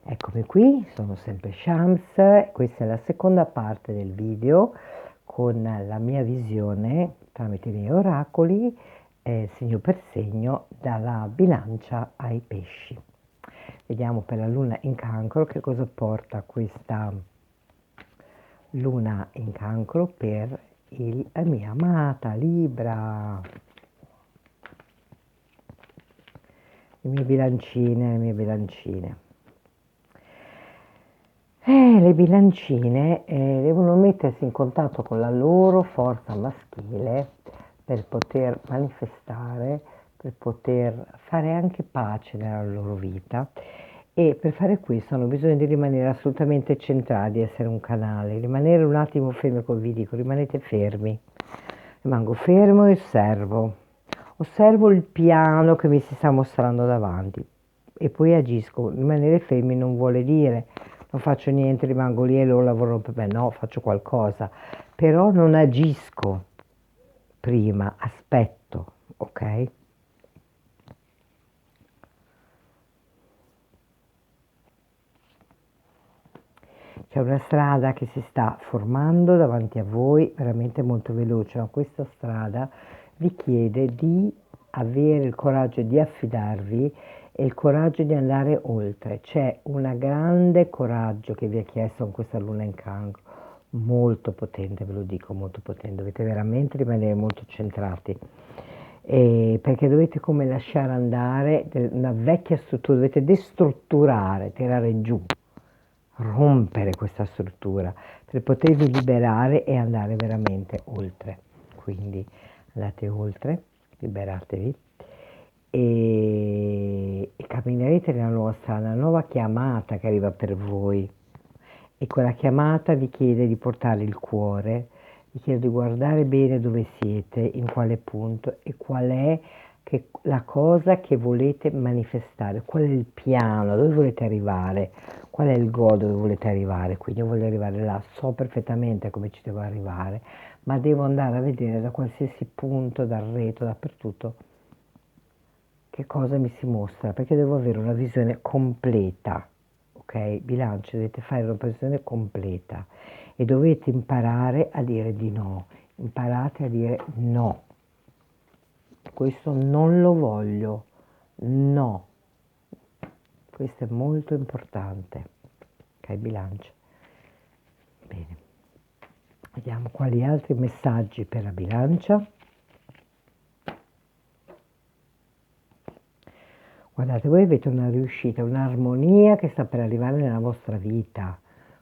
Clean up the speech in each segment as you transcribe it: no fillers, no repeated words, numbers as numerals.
Eccomi qui, sono sempre Shams, questa è la seconda parte del video con la mia visione tramite i miei oracoli, segno per segno, dalla bilancia ai pesci. Vediamo per la luna in cancro che cosa porta questa luna in cancro per la mia amata Libra. Le mie bilancine. Le bilancine devono mettersi in contatto con la loro forza maschile per poter manifestare, per poter fare anche pace nella loro vita, e per fare questo hanno bisogno di rimanere assolutamente centrati, di essere un canale, rimanere un attimo fermi, come vi dico, rimanete fermi. Rimango fermo e osservo il piano che mi si sta mostrando davanti e poi agisco. Rimanere fermi non vuole dire non faccio niente, rimango lì e loro lavorano per me, no, faccio qualcosa, però non agisco prima, aspetto, ok? C'è una strada che si sta formando davanti a voi, veramente molto veloce, ma questa strada vi chiede di avere il coraggio di affidarvi e il coraggio di andare oltre. C'è un grande coraggio che vi è chiesto con questa luna in cancro, molto potente, ve lo dico, molto potente. Dovete veramente rimanere molto centrati, perché dovete come lasciare andare una vecchia struttura, dovete destrutturare, tirare giù, rompere questa struttura per potervi liberare e andare veramente oltre. Quindi andate oltre, liberatevi e camminerete nella nuova strada, una nuova chiamata che arriva per voi, e quella chiamata vi chiede di portare il cuore, vi chiede di guardare bene dove siete, in quale punto e qual è la cosa che volete manifestare, qual è il piano, dove volete arrivare, qual è il goal dove volete arrivare. Quindi io voglio arrivare là, so perfettamente come ci devo arrivare, ma devo andare a vedere da qualsiasi punto, dal retro, dappertutto, che cosa mi si mostra, perché devo avere una visione completa, ok? Bilancio, dovete fare una visione completa e dovete imparare a dire di no, imparate a dire no, questo non lo voglio, no, questo è molto importante, ok? Bilancio. Bene, vediamo quali altri messaggi per la bilancia. Guardate, voi avete una riuscita, un'armonia che sta per arrivare nella vostra vita,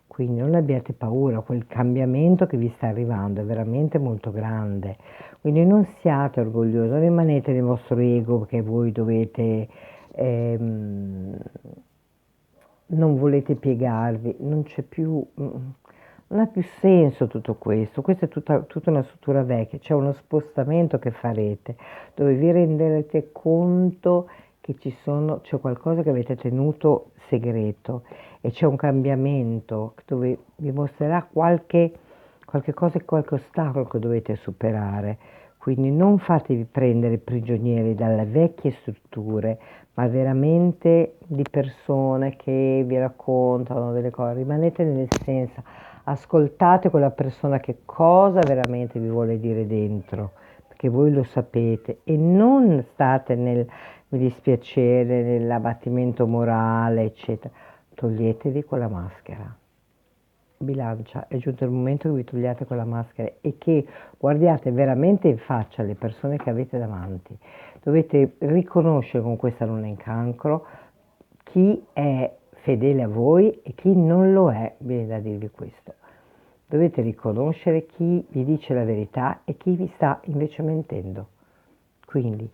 quindi non abbiate paura, quel cambiamento che vi sta arrivando è veramente molto grande, quindi non siate orgogliosi, non rimanete nel vostro ego che voi dovete, non volete piegarvi, non c'è più, non ha più senso tutto questo, questa è tutta una struttura vecchia, c'è uno spostamento che farete, dove vi renderete conto che c'è qualcosa che avete tenuto segreto e c'è un cambiamento dove vi mostrerà qualche cosa, qualche ostacolo che dovete superare. Quindi non fatevi prendere prigionieri dalle vecchie strutture, ma veramente di persone che vi raccontano delle cose. Rimanete nessenza, ascoltate quella persona che cosa veramente vi vuole dire dentro, perché voi lo sapete, e non state nel dispiacere, nell'abbattimento morale, eccetera. Toglietevi quella maschera. Bilancia, è giunto il momento che vi togliate quella maschera e che guardiate veramente in faccia le persone che avete davanti. Dovete riconoscere con questa luna in cancro chi è fedele a voi e chi non lo è, viene da dirvi questo. Dovete riconoscere chi vi dice la verità e chi vi sta invece mentendo. Quindi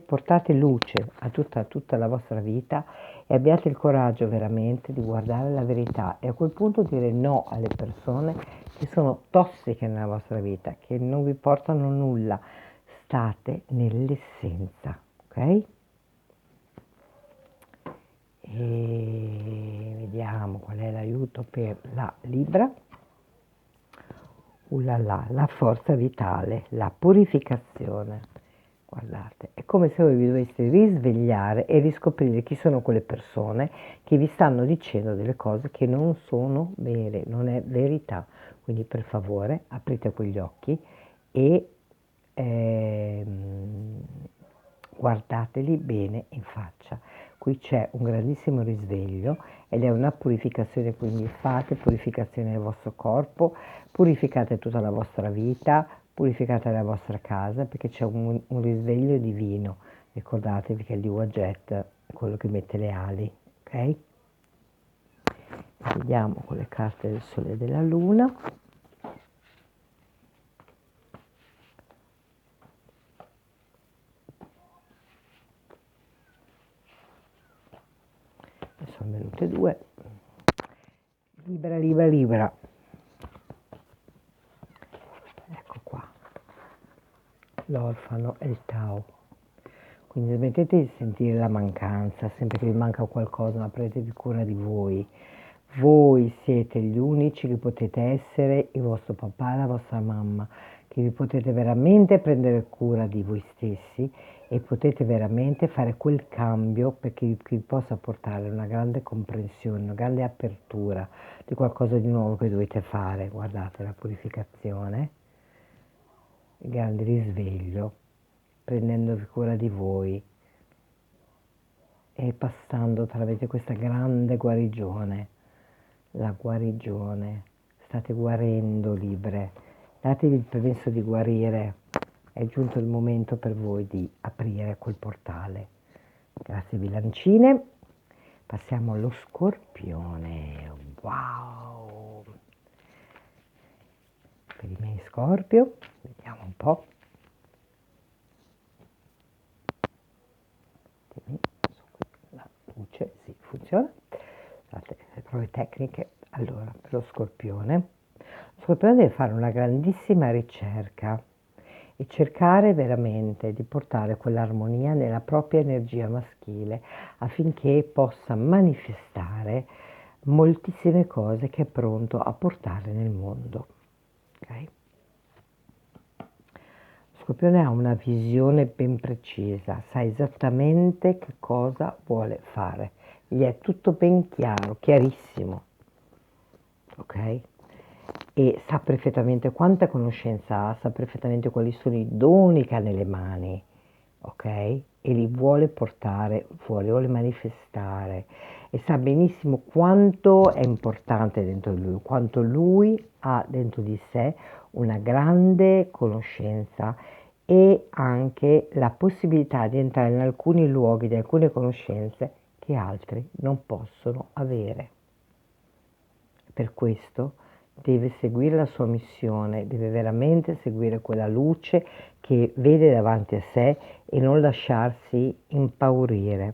portate luce a tutta la vostra vita e abbiate il coraggio veramente di guardare la verità e a quel punto dire no alle persone che sono tossiche nella vostra vita, che non vi portano nulla. State nell'essenza, ok? E vediamo qual è l'aiuto per la Libra. La forza vitale, la purificazione. Guardate, come se voi vi doveste risvegliare e riscoprire chi sono quelle persone che vi stanno dicendo delle cose che non sono vere, non è verità. Quindi per favore aprite quegli occhi e guardateli bene in faccia. Qui c'è un grandissimo risveglio ed è una purificazione, quindi fate purificazione del vostro corpo, purificate tutta la vostra vita, purificate la vostra casa, perché c'è un risveglio divino. Ricordatevi che il Diwajet è quello che mette le ali, ok? Vediamo con le carte del Sole e della Luna. Ne sono venute due. Libera, libera, libera. Ecco qua. L'orfano e il Tao. Quindi smettete di sentire la mancanza, sempre che vi manca qualcosa, ma prendetevi cura di voi. Voi siete gli unici che potete essere il vostro papà e la vostra mamma, che vi potete veramente prendere cura di voi stessi e potete veramente fare quel cambio perché vi possa portare una grande comprensione, una grande apertura di qualcosa di nuovo che dovete fare. Guardate la purificazione, il grande risveglio, prendendovi cura di voi e passando tramite questa grande guarigione, la guarigione, state guarendo libre, datevi il permesso di guarire, è giunto il momento per voi di aprire quel portale. Grazie bilancine, passiamo allo Scorpione, wow! Per i miei Scorpio, vediamo un po'. La luce, sì, funziona. Scusate, le prove tecniche. Allora, per lo Scorpione deve fare una grandissima ricerca e cercare veramente di portare quell'armonia nella propria energia maschile affinché possa manifestare moltissime cose che è pronto a portare nel mondo. Okay? Scorpione ha una visione ben precisa, sa esattamente che cosa vuole fare, gli è tutto ben chiaro, chiarissimo, ok? E sa perfettamente quanta conoscenza ha, sa perfettamente quali sono i doni che ha nelle mani, ok? E li vuole portare fuori, vuole manifestare e sa benissimo quanto è importante dentro di lui, quanto lui ha dentro di sé una grande conoscenza e anche la possibilità di entrare in alcuni luoghi, di alcune conoscenze che altri non possono avere. Per questo deve seguire la sua missione, deve veramente seguire quella luce che vede davanti a sé e non lasciarsi impaurire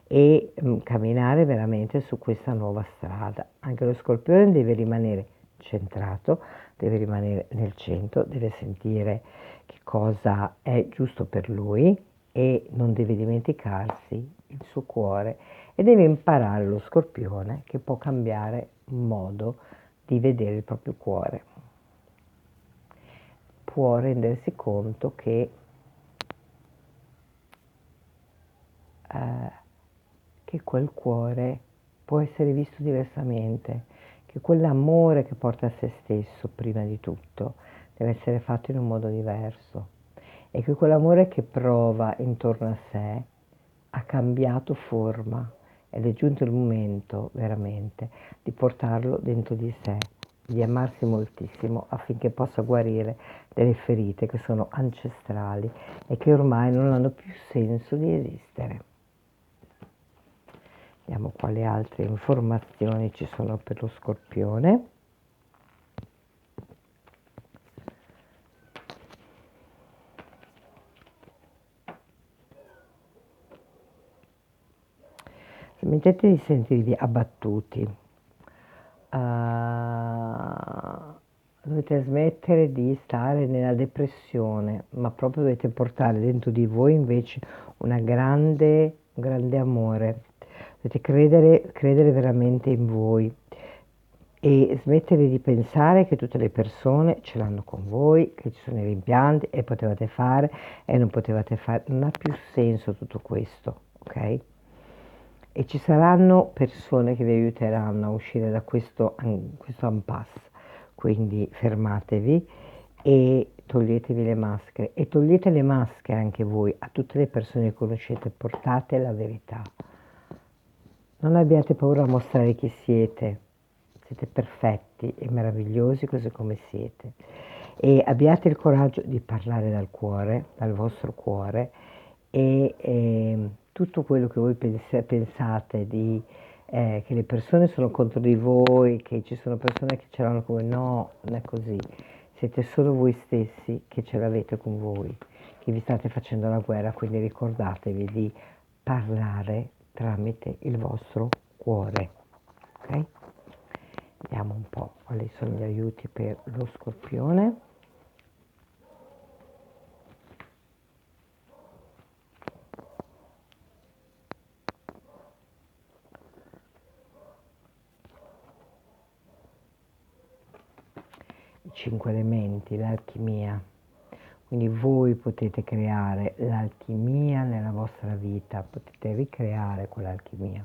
e camminare veramente su questa nuova strada. Anche lo Scorpione deve rimanere centrato, deve rimanere nel centro, deve sentire che cosa è giusto per lui e non deve dimenticarsi il suo cuore e deve imparare lo Scorpione che può cambiare modo di vedere il proprio cuore. Può rendersi conto che quel cuore può essere visto diversamente, che quell'amore che porta a se stesso prima di tutto deve essere fatto in un modo diverso e che quell'amore che prova intorno a sé ha cambiato forma ed è giunto il momento veramente di portarlo dentro di sé, di amarsi moltissimo affinché possa guarire delle ferite che sono ancestrali e che ormai non hanno più senso di esistere. Vediamo quali altre informazioni ci sono per lo Scorpione. Smettete di sentirvi abbattuti, dovete smettere di stare nella depressione, ma proprio dovete portare dentro di voi invece un grande amore, dovete credere veramente in voi e smettere di pensare che tutte le persone ce l'hanno con voi, che ci sono i rimpianti e potevate fare e non potevate fare, non ha più senso tutto questo, ok? E ci saranno persone che vi aiuteranno a uscire da questo impasse, quindi fermatevi e toglietevi le maschere e togliete le maschere anche voi a tutte le persone che conoscete, portate la verità. Non abbiate paura a mostrare chi siete perfetti e meravigliosi così come siete e abbiate il coraggio di parlare dal cuore, dal vostro cuore e tutto quello che voi pensate che le persone sono contro di voi, che ci sono persone che ce l'hanno come no, non è così, siete solo voi stessi che ce l'avete con voi, che vi state facendo la guerra, quindi ricordatevi di parlare tramite il vostro cuore, ok? Vediamo un po' quali sono gli aiuti per lo Scorpione. I 5 elementi, l'alchimia. Quindi voi potete creare l'alchimia nella vostra vita, potete ricreare quell'alchimia.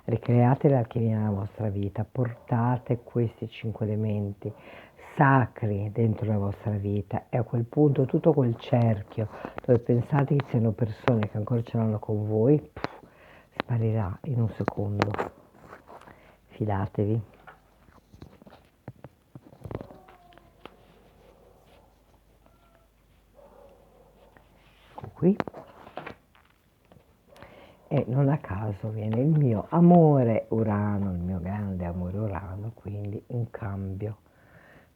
Ricreate l'alchimia nella vostra vita, portate questi 5 elementi sacri dentro la vostra vita e a quel punto tutto quel cerchio dove pensate che ci siano persone che ancora ce l'hanno con voi, sparirà in un secondo. Fidatevi. Ecco qui. E non a caso viene il mio amore Urano, il mio grande amore Urano, quindi un cambio.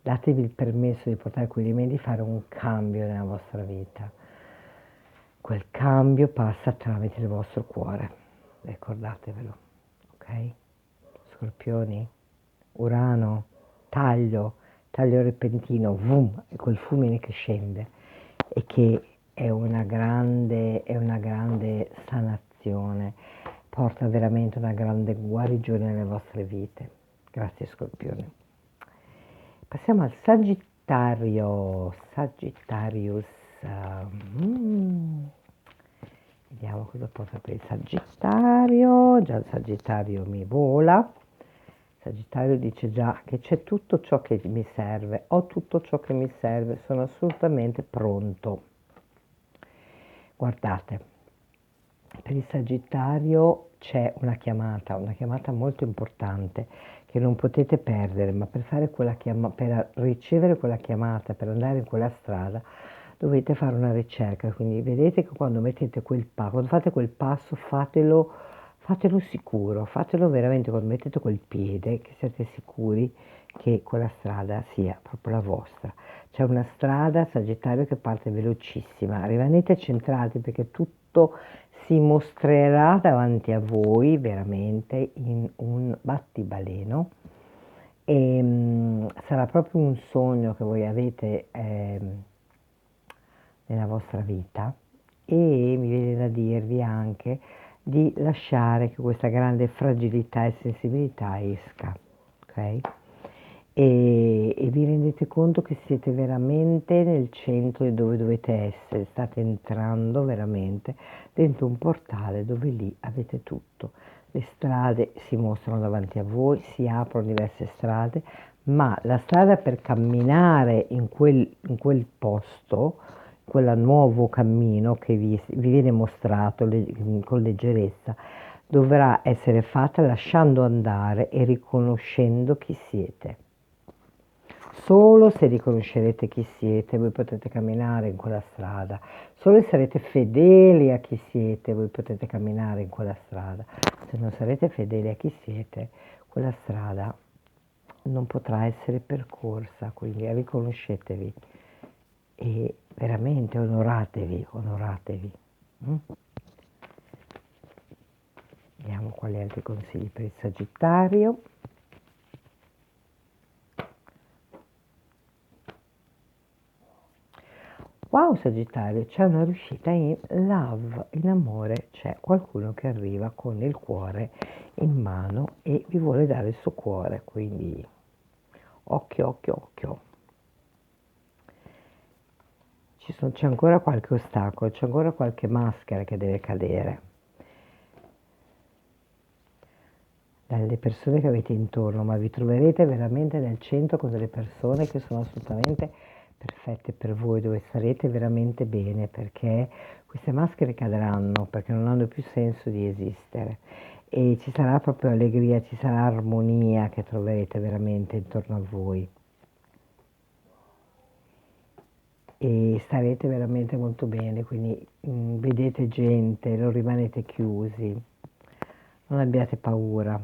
Datevi il permesso di portare quegli elementi, di fare un cambio nella vostra vita. Quel cambio passa tramite il vostro cuore, ricordatevelo, ok? Scorpioni, Urano, taglio repentino, vum, e quel fulmine che scende e che è una grande sanazione, porta veramente una grande guarigione nelle vostre vite. Grazie Scorpione. Passiamo al Sagittario, Sagittarius. Vediamo cosa porta per il Sagittario. Già il Sagittario mi vola. Sagittario dice già che c'è tutto ciò che mi serve, ho tutto ciò che mi serve, sono assolutamente pronto. Guardate, per il Sagittario c'è una chiamata molto importante che non potete perdere, ma per fare per ricevere quella chiamata, per andare in quella strada, dovete fare una ricerca. Quindi vedete che quando mettete quando fate quel passo, fatelo sicuro, fatelo veramente quando mettete quel piede, che siete sicuri che quella strada sia proprio la vostra. C'è una strada, Sagittario, che parte velocissima, rimanete centrati perché tutto si mostrerà davanti a voi veramente in un battibaleno e sarà proprio un sogno che voi avete nella vostra vita e mi viene da dirvi anche di lasciare che questa grande fragilità e sensibilità esca, ok? E vi rendete conto che siete veramente nel centro di dove dovete essere, state entrando veramente dentro un portale dove lì avete tutto. Le strade si mostrano davanti a voi, si aprono diverse strade, ma la strada per camminare in quel posto, quel nuovo cammino che vi viene mostrato con leggerezza, dovrà essere fatta lasciando andare e riconoscendo chi siete. Solo se riconoscerete chi siete, voi potete camminare in quella strada. Solo se sarete fedeli a chi siete, voi potete camminare in quella strada. Se non sarete fedeli a chi siete, quella strada non potrà essere percorsa. Quindi riconoscetevi e veramente onoratevi. Mm? Vediamo quali altri consigli per il Sagittario. Wow Sagittario, c'è una riuscita in love, in amore, c'è qualcuno che arriva con il cuore in mano e vi vuole dare il suo cuore, quindi occhio, occhio, occhio. C'è ancora qualche ostacolo, c'è ancora qualche maschera che deve cadere dalle persone che avete intorno, ma vi troverete veramente nel centro con delle persone che sono assolutamente perfette per voi, dove starete veramente bene, perché queste maschere cadranno, perché non hanno più senso di esistere. E ci sarà proprio allegria, ci sarà armonia che troverete veramente intorno a voi. E starete veramente molto bene, quindi vedete gente, non rimanete chiusi, non abbiate paura.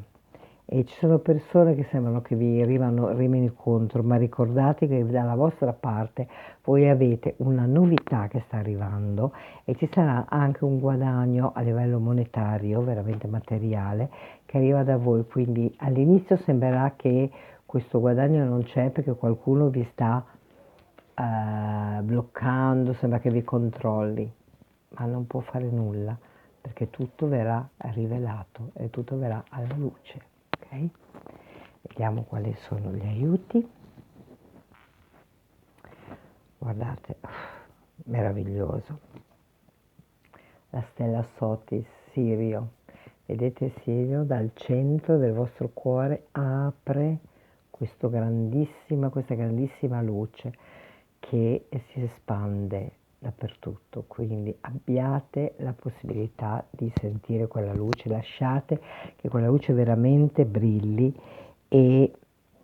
E ci sono persone che sembrano che vi rimino incontro, ma ricordate che dalla vostra parte voi avete una novità che sta arrivando e ci sarà anche un guadagno a livello monetario, veramente materiale, che arriva da voi. Quindi all'inizio sembrerà che questo guadagno non c'è perché qualcuno vi sta bloccando, sembra che vi controlli, ma non può fare nulla perché tutto verrà rivelato e tutto verrà alla luce. Ok? Vediamo quali sono gli aiuti. Guardate, meraviglioso. La stella Sotis, Sirio. Vedete Sirio dal centro del vostro cuore apre questa grandissima luce che si espande dappertutto, quindi abbiate la possibilità di sentire quella luce, lasciate che quella luce veramente brilli e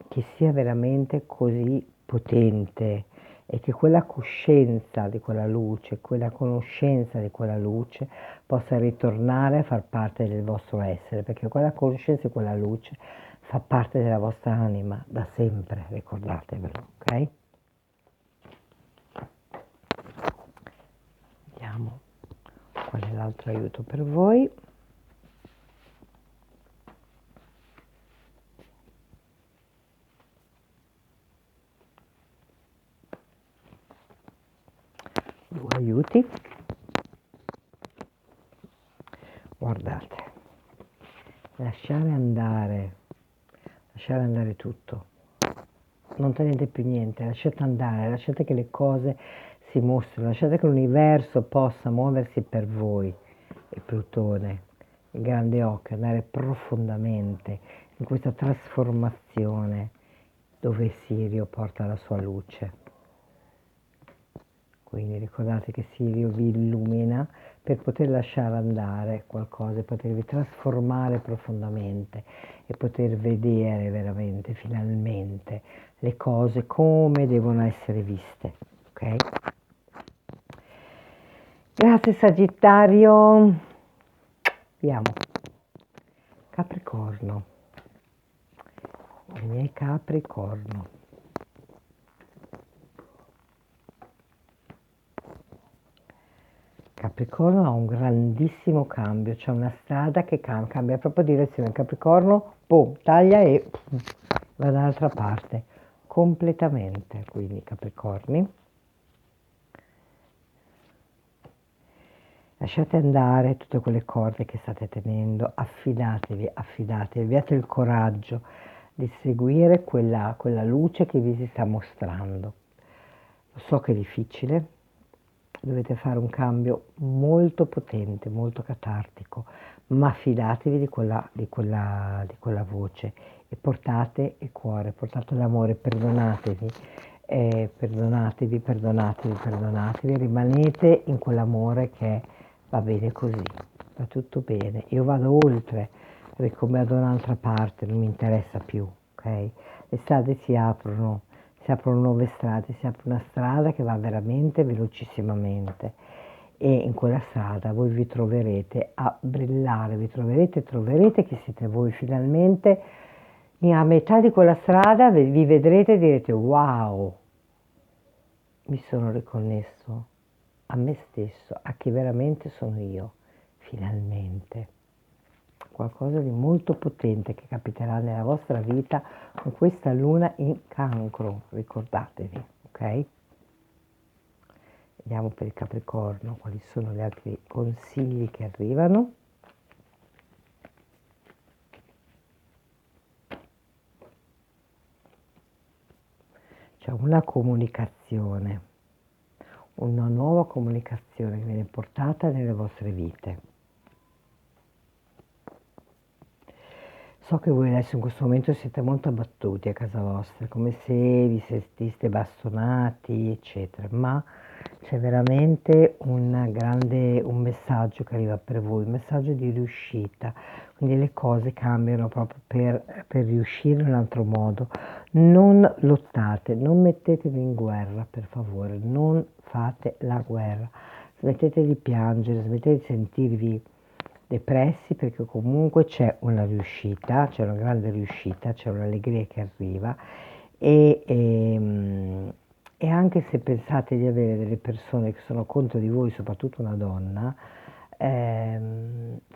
che sia veramente così potente e che quella coscienza di quella luce, quella conoscenza di quella luce possa ritornare a far parte del vostro essere, perché quella conoscenza e quella luce fa parte della vostra anima da sempre, ricordatevelo, ok? Vediamo qual è l'altro aiuto per voi. Due aiuti. Guardate, lasciare andare tutto. Non tenete più niente, lasciate andare, lasciate che le cose si mostrino, lasciate che l'universo possa muoversi per voi. E Plutone, il grande occhio, andare profondamente in questa trasformazione dove Sirio porta la sua luce. Quindi ricordate che Sirio vi illumina per poter lasciare andare qualcosa, potervi trasformare profondamente e poter vedere veramente, finalmente, le cose come devono essere viste. Ok? Grazie Sagittario. Vediamo. Capricorno. I miei Capricorno. Capricorno ha un grandissimo cambio, c'è una strada che cambia proprio direzione. Capricorno, boom, taglia e va dall'altra parte, completamente. Quindi Capricorni, lasciate andare tutte quelle corde che state tenendo, affidatevi, abbiate il coraggio di seguire quella luce che vi si sta mostrando. Lo so che è difficile, dovete fare un cambio molto potente, molto catartico, ma fidatevi di quella voce e portate il cuore, portate l'amore, perdonatevi, perdonatevi, rimanete in quell'amore che va bene così, va tutto bene. Io vado oltre, come da un'altra parte, non mi interessa più, ok? Le strade si aprono nuove strade, si apre una strada che va veramente velocissimamente e in quella strada voi vi troverete a brillare, troverete che siete voi finalmente a metà di quella strada, vi vedrete e direte wow, mi sono riconnesso a me stesso, a chi veramente sono io, finalmente. Qualcosa di molto potente che capiterà nella vostra vita con questa luna in Cancro, ricordatevi, ok? Vediamo per il Capricorno quali sono gli altri consigli che arrivano. c'è una comunicazione, una nuova comunicazione che viene portata nelle vostre vite. So che voi adesso in questo momento siete molto abbattuti a casa vostra, come se vi sentiste bastonati, eccetera, ma c'è veramente un messaggio che arriva per voi, un messaggio di riuscita, quindi le cose cambiano proprio per riuscire in un altro modo. Non lottate, non mettetevi in guerra, per favore, non fate la guerra, smettete di piangere, smettete di sentirvi depressi, perché comunque c'è una riuscita, c'è una grande riuscita, c'è un'allegria che arriva e anche se pensate di avere delle persone che sono contro di voi, soprattutto una donna,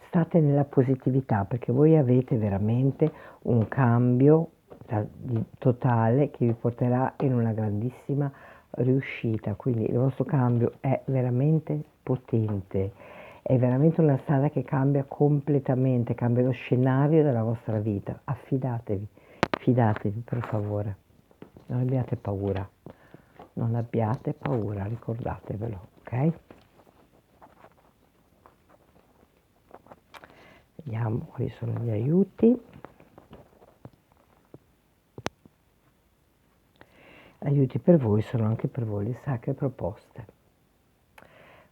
state nella positività, perché voi avete veramente un cambio totale che vi porterà in una grandissima riuscita, quindi il vostro cambio è veramente potente. È veramente una strada che cambia completamente, cambia lo scenario della vostra vita. Affidatevi, fidatevi per favore. Non abbiate paura. Non abbiate paura, ricordatevelo, ok? Vediamo quali sono gli aiuti. Gli aiuti per voi sono anche per voi le sacre proposte.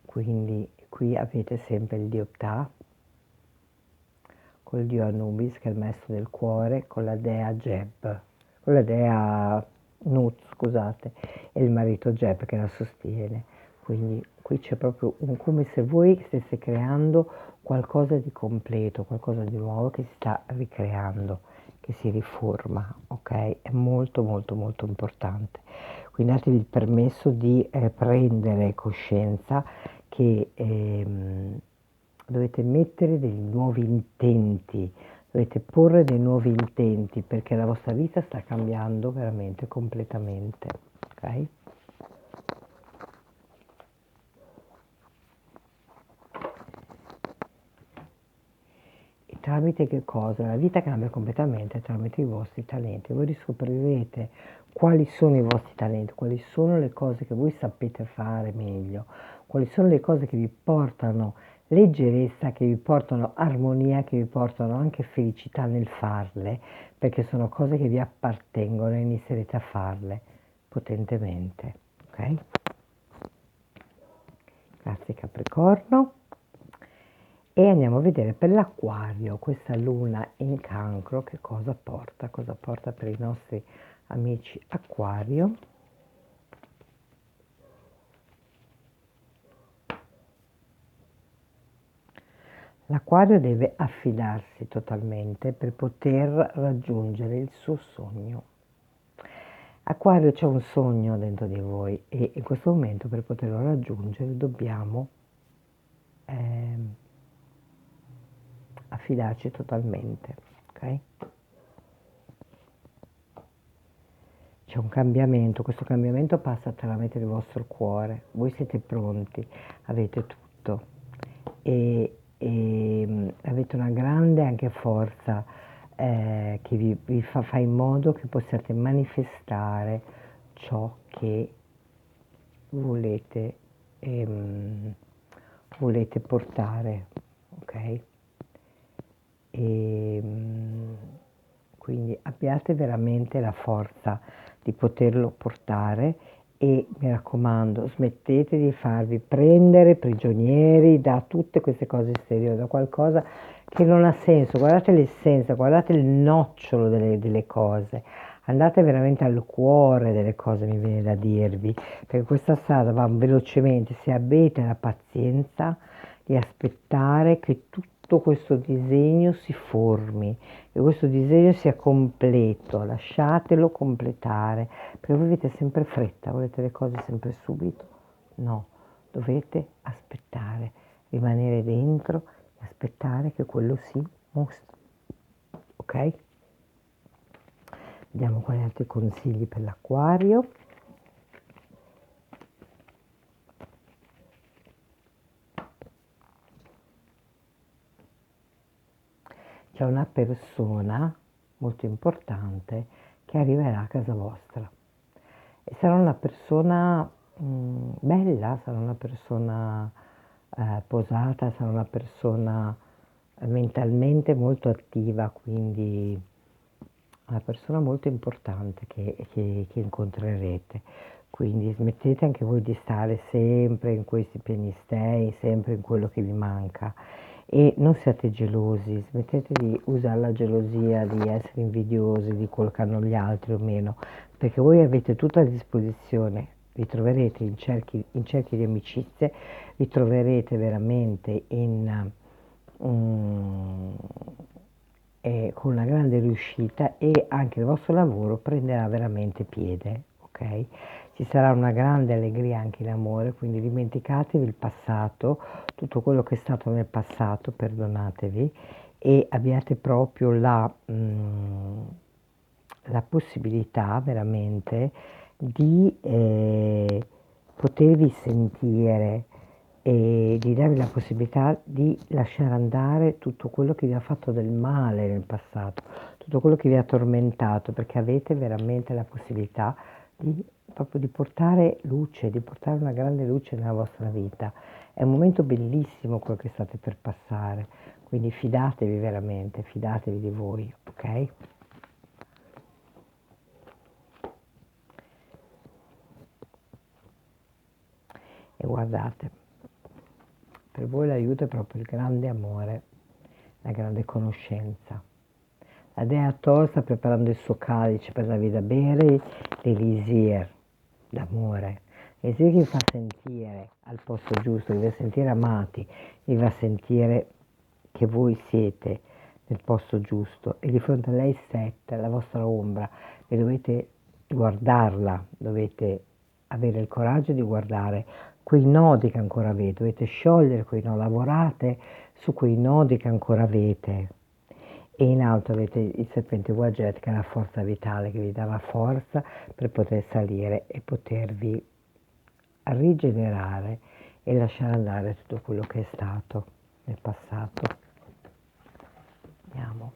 Quindi qui avete sempre il dio Ptah, col dio Anubis che è il maestro del cuore, con la dea Geb, con la dea Nut, scusate, e il marito Geb che la sostiene. Quindi qui c'è proprio come se voi stesse creando qualcosa di completo, qualcosa di nuovo che si sta ricreando, che si riforma, ok? È molto molto molto importante. Quindi datevi il permesso di prendere coscienza che dovete mettere dei nuovi intenti, dovete porre dei nuovi intenti perché la vostra vita sta cambiando veramente completamente, ok? E tramite che cosa? La vita cambia completamente tramite i vostri talenti. Voi riscoprirete quali sono i vostri talenti, quali sono le cose che voi sapete fare meglio, quali sono le cose che vi portano leggerezza, che vi portano armonia, che vi portano anche felicità nel farle, perché sono cose che vi appartengono e inizierete a farle potentemente. Ok? Grazie Capricorno. E andiamo a vedere per l'Acquario, questa luna in Cancro, che cosa porta per i nostri amici Acquario. L'Acquario deve affidarsi totalmente per poter raggiungere il suo sogno. Acquario, c'è un sogno dentro di voi e in questo momento per poterlo raggiungere dobbiamo affidarci totalmente, ok? C'è un cambiamento, questo cambiamento passa tramite il vostro cuore, voi siete pronti, avete tutto e avete una grande anche forza che vi fa in modo che possiate manifestare ciò che volete, volete portare, ok? E, quindi abbiate veramente la forza di poterlo portare e mi raccomando smettete di farvi prendere prigionieri da tutte queste cose esteriori, da qualcosa che non ha senso. Guardate l'essenza, guardate il nocciolo delle cose, andate veramente al cuore delle cose, mi viene da dirvi, perché questa strada va velocemente se avete la pazienza di aspettare che tutto questo disegno si formi, che questo disegno sia completo, lasciatelo completare, perché voi avete sempre fretta, volete le cose sempre subito. No, dovete aspettare, rimanere dentro e aspettare che quello si mostri. Ok? Vediamo quali altri consigli per l'Acquario. C'è una persona molto importante che arriverà a casa vostra sarà una persona bella, sarà una persona posata, sarà una persona mentalmente molto attiva, quindi una persona molto importante che incontrerete. Quindi smettete anche voi di stare sempre in questi pianistei, sempre in quello che vi manca e non siate gelosi, smettete di usare la gelosia, di essere invidiosi di quello che hanno gli altri o meno, perché voi avete tutto a disposizione, vi troverete in cerchi di amicizie, vi troverete veramente mm, con una grande riuscita e anche il vostro lavoro prenderà veramente piede, ok? Ci sarà una grande allegria anche in amore, quindi dimenticatevi il passato, tutto quello che è stato nel passato, perdonatevi e abbiate proprio la possibilità veramente di potervi sentire e di darvi la possibilità di lasciare andare tutto quello che vi ha fatto del male nel passato, tutto quello che vi ha tormentato, perché avete veramente la possibilità di, proprio di portare luce, di portare una grande luce nella vostra vita. È un momento bellissimo quello che state per passare, quindi fidatevi veramente, fidatevi di voi, ok? E guardate, per voi l'aiuto è proprio il grande amore, la grande conoscenza. La Dea Tor sta preparando il suo calice per darvi da bere l'elisir d'amore. L'elisir che vi fa sentire al posto giusto, vi fa sentire amati, vi fa sentire che voi siete nel posto giusto e di fronte a lei Set, la vostra ombra, e dovete guardarla, dovete avere il coraggio di guardare quei nodi che ancora avete, dovete sciogliere quei nodi, lavorate su quei nodi che ancora avete. E in alto avete il serpente Wajet che è la forza vitale che vi dà la forza per poter salire e potervi rigenerare e lasciare andare tutto quello che è stato nel passato. Andiamo.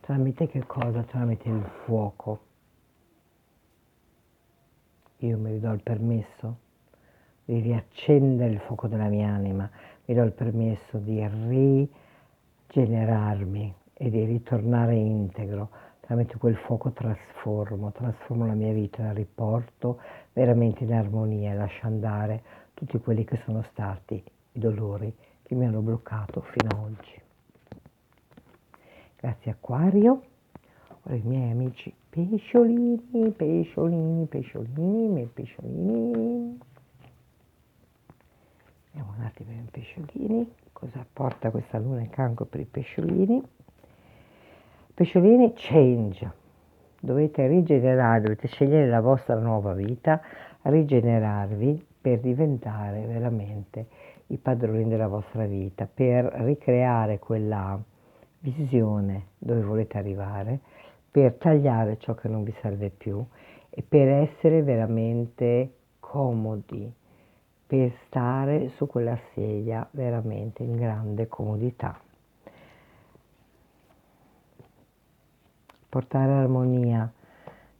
Tramite che cosa? Tramite il fuoco. Io mi ridò il permesso di riaccendere il fuoco della mia anima, mi do il permesso di rigenerarmi e di ritornare integro. Tramite quel fuoco trasformo la mia vita, la riporto veramente in armonia e lascio andare tutti quelli che sono stati i dolori che mi hanno bloccato fino ad oggi. Grazie Acquario. Ora i miei amici pesciolini, pesciolini, pesciolini, miei pesciolini. Vediamo un attimo i pesciolini, cosa porta questa luna in cancro per i pesciolini. Pesciolini, change. Dovete rigenerare, dovete scegliere la vostra nuova vita, rigenerarvi per diventare veramente i padroni della vostra vita, per ricreare quella visione dove volete arrivare, per tagliare ciò che non vi serve più e per essere veramente comodi, per stare su quella sedia veramente in grande comodità. Portare armonia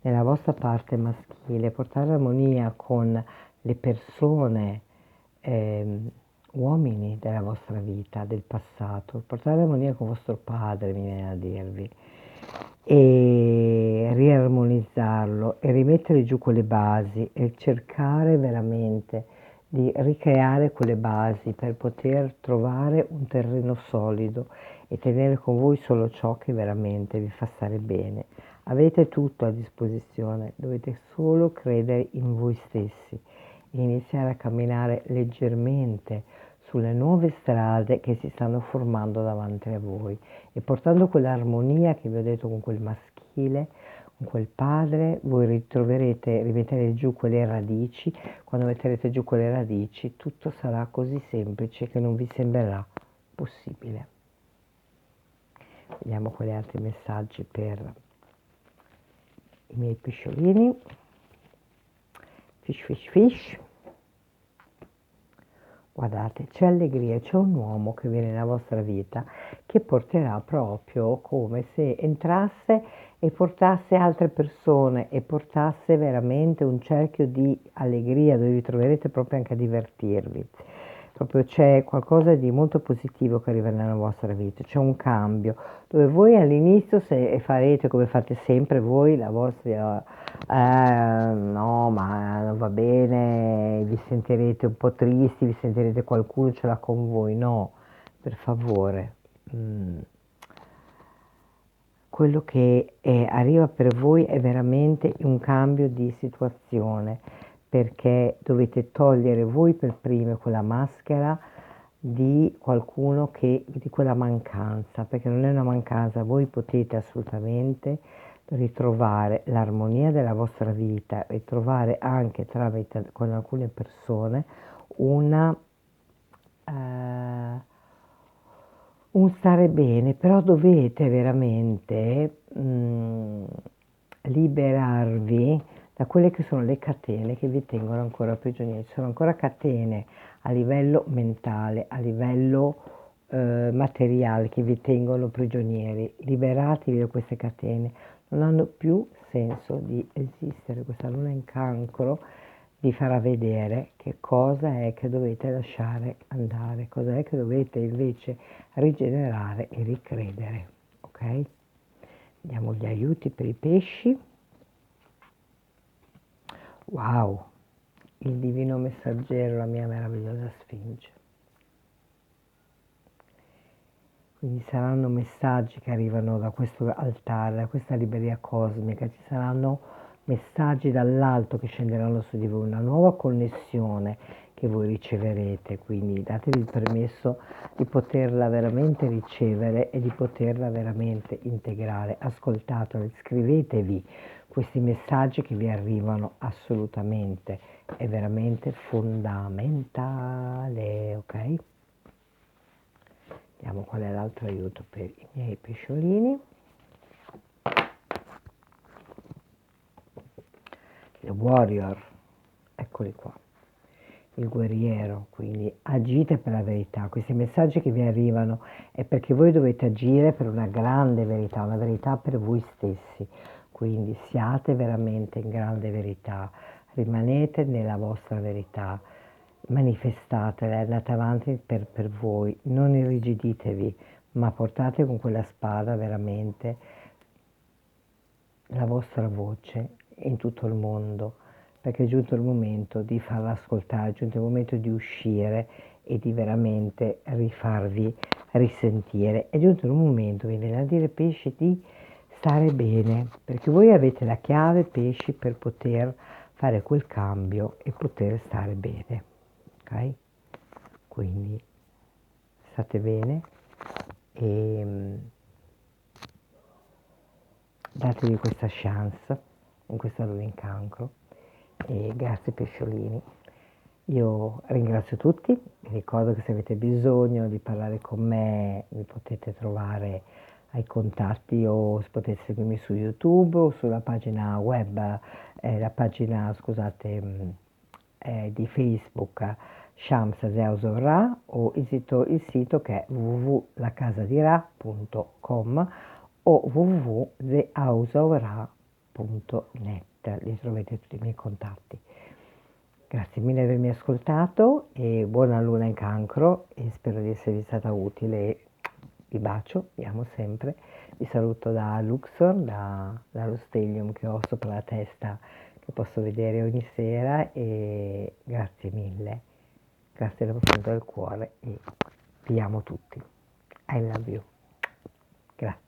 nella vostra parte maschile, portare armonia con le persone, uomini della vostra vita, del passato, portare armonia con vostro padre, mi viene a dirvi, e riarmonizzarlo e rimettere giù quelle basi e cercare veramente di ricreare quelle basi per poter trovare un terreno solido e tenere con voi solo ciò che veramente vi fa stare bene. Avete tutto a disposizione, dovete solo credere in voi stessi e iniziare a camminare leggermente sulle nuove strade che si stanno formando davanti a voi e portando quell'armonia che vi ho detto con quel maschile, con quel padre, voi ritroverete, rimetterete giù quelle radici, quando metterete giù quelle radici tutto sarà così semplice che non vi sembrerà possibile. Vediamo quali altri messaggi per i miei pesciolini, fish fish fish. Guardate, c'è allegria, c'è un uomo che viene nella vostra vita che porterà proprio come se entrasse e portasse altre persone e portasse veramente un cerchio di allegria dove vi troverete proprio anche a divertirvi. Proprio c'è qualcosa di molto positivo che arriva nella vostra vita, c'è un cambio dove voi all'inizio se farete come fate sempre voi la vostra no, ma non va bene, vi sentirete un po' tristi, vi sentirete qualcuno ce l'ha con voi, no, per favore. Quello che arriva per voi è veramente un cambio di situazione, perché dovete togliere voi per prime quella maschera di qualcuno di quella mancanza, perché non è una mancanza, voi potete assolutamente ritrovare l'armonia della vostra vita, ritrovare anche con alcune persone una, un stare bene, però dovete veramente liberarvi da quelle che sono le catene che vi tengono ancora prigionieri. Ci sono ancora catene a livello mentale, a livello materiale che vi tengono prigionieri. Liberatevi da queste catene, non hanno più senso di esistere. Questa luna in cancro vi farà vedere che cosa è che dovete lasciare andare, cosa è che dovete invece rigenerare e ricredere. Ok? Diamo gli aiuti per i pesci. Wow, il divino messaggero, la mia meravigliosa Sfinge. Quindi saranno messaggi che arrivano da questo altare, da questa libreria cosmica, ci saranno messaggi dall'alto che scenderanno su di voi, una nuova connessione che voi riceverete, quindi datevi il permesso di poterla veramente ricevere e di poterla veramente integrare. Ascoltateli, scrivetevi questi messaggi che vi arrivano assolutamente, è veramente fondamentale, ok? Vediamo qual è l'altro aiuto per i miei pesciolini. Il warrior, eccoli qua, il guerriero, quindi agite per la verità. Questi messaggi che vi arrivano è perché voi dovete agire per una grande verità, una verità per voi stessi. Quindi siate veramente in grande verità, rimanete nella vostra verità, manifestatela, andate avanti per voi, non irrigiditevi, ma portate con quella spada veramente la vostra voce in tutto il mondo, perché è giunto il momento di farla ascoltare, è giunto il momento di uscire e di veramente rifarvi risentire. È giunto il momento, mi viene a dire pesci, di stare bene, perché voi avete la chiave pesci per poter fare quel cambio e poter stare bene, ok? Quindi state bene e datevi questa chance in questa luna in cancro e grazie pesciolini. Io ringrazio tutti, vi ricordo che se avete bisogno di parlare con me mi potete trovare ai contatti o potete seguirmi su YouTube o sulla pagina web, la pagina scusate di Facebook Shamsa Zeusora o il sito che è www.lacasadira.com o www.zeausaura.net, lì trovate tutti i miei contatti. Grazie mille di avermi ascoltato e buona luna in cancro e spero di esservi stata utile. Vi bacio, vi amo sempre. Vi saluto da Luxor, dallo stellium che ho sopra la testa che posso vedere ogni sera e grazie mille. Grazie dal profondo del cuore e vi amo tutti. I love you. Grazie.